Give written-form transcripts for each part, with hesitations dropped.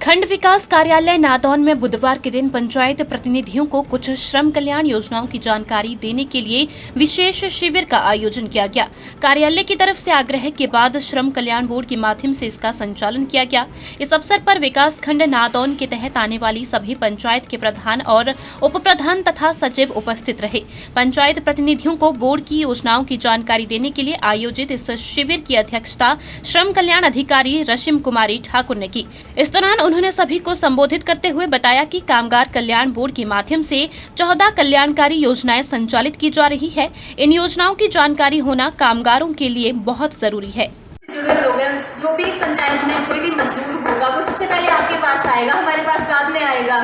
खंड विकास कार्यालय नादौन में बुधवार के दिन पंचायत प्रतिनिधियों को कुछ श्रम कल्याण योजनाओं की जानकारी देने के लिए विशेष शिविर का आयोजन किया गया। कार्यालय की तरफ से आग्रह के बाद श्रम कल्याण बोर्ड के माध्यम से इसका संचालन किया गया। इस अवसर पर विकास खंड नादौन के तहत आने वाली सभी पंचायत के प्रधान और उप प्रधान तथा सचिव उपस्थित रहे। पंचायत प्रतिनिधियों को बोर्ड की योजनाओं की जानकारी देने के लिए आयोजित इस शिविर की अध्यक्षता श्रम कल्याण अधिकारी रशिम कुमारी ठाकुर ने की। इस दौरान उन्होंने सभी को संबोधित करते हुए बताया कि कामगार कल्याण बोर्ड के माध्यम से 14 कल्याणकारी योजनाएं संचालित की जा रही है। इन योजनाओं की जानकारी होना कामगारों के लिए बहुत जरूरी है। जुड़े लोग हैं, जो भी पंचायत में कोई भी मजदूर होगा वो सबसे पहले आपके पास आएगा, हमारे पास बाद में आएगा।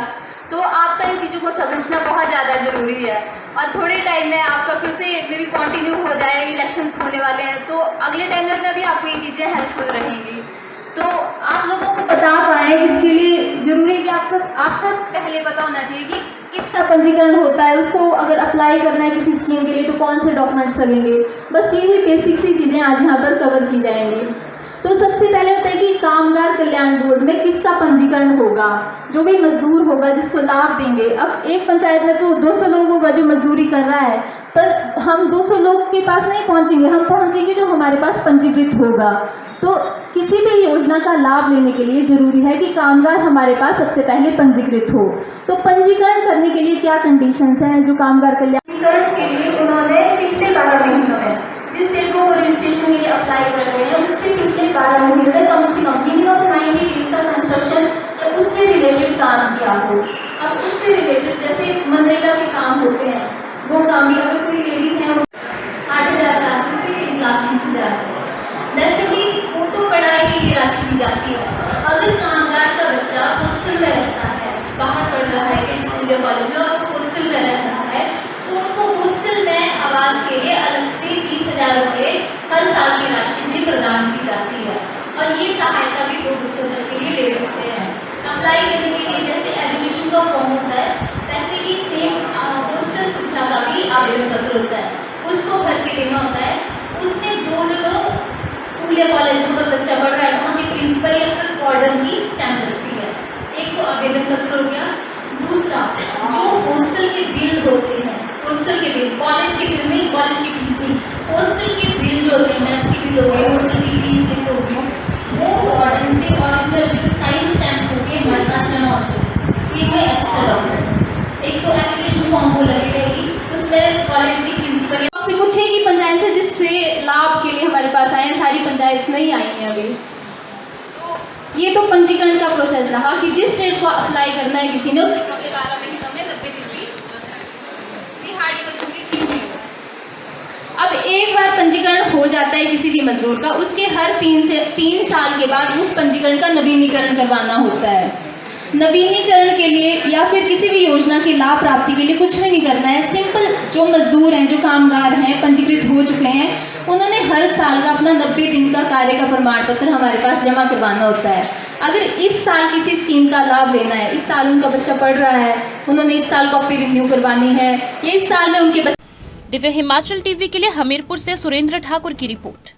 तो आपका इन चीज़ों को समझना बहुत ज़्यादा ज़रूरी है। और थोड़े टाइम में आपका फिर से मे भी कंटिन्यू हो जाए, इलेक्शंस होने वाले हैं, तो अगले टाइम में भी आपको ये चीज़ें हेल्पफुल रहेंगी। तो आप लोगों को बता पाए, इसके लिए ज़रूरी है कि आपको पहले पता होना चाहिए कि किसका पंजीकरण होता है, उसको अगर अप्लाई करना है किसी स्कीम के लिए तो कौन से डॉक्यूमेंट्स लगेंगे। बस ये भी बेसिक सी चीज़ें आज यहाँ पर कवर की जाएंगी। तो सबसे पहले होता है कि कामगार कल्याण बोर्ड में किसका पंजीकरण होगा। जो भी मजदूर होगा जिसको लाभ देंगे। अब एक पंचायत में तो 200 लोग होगा जो मजदूरी कर रहा है, पर हम 200 लोग के पास नहीं पहुँचेंगे, हम पहुँचेंगे जो हमारे पास पंजीकृत होगा। तो किसी भी योजना का लाभ लेने के लिए जरूरी है कि कामगार हमारे पास सबसे पहले पंजीकृत हो। तो पंजीकरण करने के लिए क्या कंडीशंस हैं जो कामगार कल्याण के लिए उन्होंने पिछले 12 महीनों में जिस डेट को रजिस्ट्रेशन के लिए अप्लाई कर रहे हैं उससे पिछले 12 महीनों में कम से कम मिनिमम 90 डेज का कंस्ट्रक्शन या उससे रिलेटेड काम किया हो। अब उससे रिलेटेड जैसे मनरेगा के काम होते हैं वो काम भी अगर कोई लेडी है 8,400 से 1,20,000 वैसे ही वो तो पढ़ाई के लिए राशि दी जाती है। अगर कामगार का बच्चा हॉस्टल में रहता है, बाहर पढ़ रहा है कि स्कूल या कॉलेज में और हॉस्टल में रह रहा है, तो उनको हॉस्टल में आवास के लिए अलग से 20,000 रुपये हर साल की राशि भी प्रदान की जाती है। और ये सहायता भी 2 बच्चों तक के लिए ले सकते हैं। अप्लाई करने के लिए जैसे एजुकेशन का फॉर्म होता है वैसे ही सेम हॉस्टल सुविधा का भी आवेदन पत्र होता है, उसको भर के देना होता है। उसमें 2 जगह स्कूल या कॉलेज में पर बच्चा पढ़ रहा है वहाँ के प्रिंसिपल या फिर वार्डन की स्टैम्प लगती है। एक तो आवेदन पत्र हो गया। दूसरा जो हॉस्टल के बिल होते हैं, हॉस्टल के बिल, कॉलेज के बिल नहीं, कॉलेज की फीस नहीं, हॉस्टल के बिल जो होते हैं, मेस के बिल हो गए, हॉस्टल की फीस हो गई, वो वार्डन से ओरिजिनल साइन स्टैम्प होके हमारे पास जमा होते हैं। ये कोई एक्स्ट्रा डॉक्यूमेंट। एक तो एप्लीकेशन फॉर्म को लगेगा ही, उसमें कॉलेज की प्रिंसिपल से कुछ है कि पंचायत से जिससे लाभ के लिए हमारे पास आए हैं, सारी पंचायत नहीं आई हैं अभी। तो ये तो पंजीकरण का प्रोसेस रहा कि जिस डेट को अप्लाई करना है किसी ने उससे पिछले 12 महीनों में 90 दिन की दिहाड़ी वसूली की हुई है। अब एक बार पंजीकरण हो जाता है किसी भी मजदूर का, उसके हर 3 साल के बाद उस पंजीकरण का नवीनीकरण करवाना होता है। नवीनीकरण के लिए या फिर किसी भी योजना के लाभ प्राप्ति के लिए कुछ भी नहीं करना है। सिंपल जो मजदूर हैं, जो कामगार हैं, पंजीकृत हो चुके हैं, उन्होंने हर साल का अपना 90 दिन का कार्य का प्रमाण पत्र हमारे पास जमा करवाना होता है। अगर इस साल किसी स्कीम का लाभ लेना है, इस साल उनका बच्चा पढ़ रहा है, उन्होंने इस साल कॉपी रिन्यू करवानी है, या इस साल में उनके दिव्य हिमाचल टीवी के लिए हमीरपुर से सुरेंद्र ठाकुर की रिपोर्ट।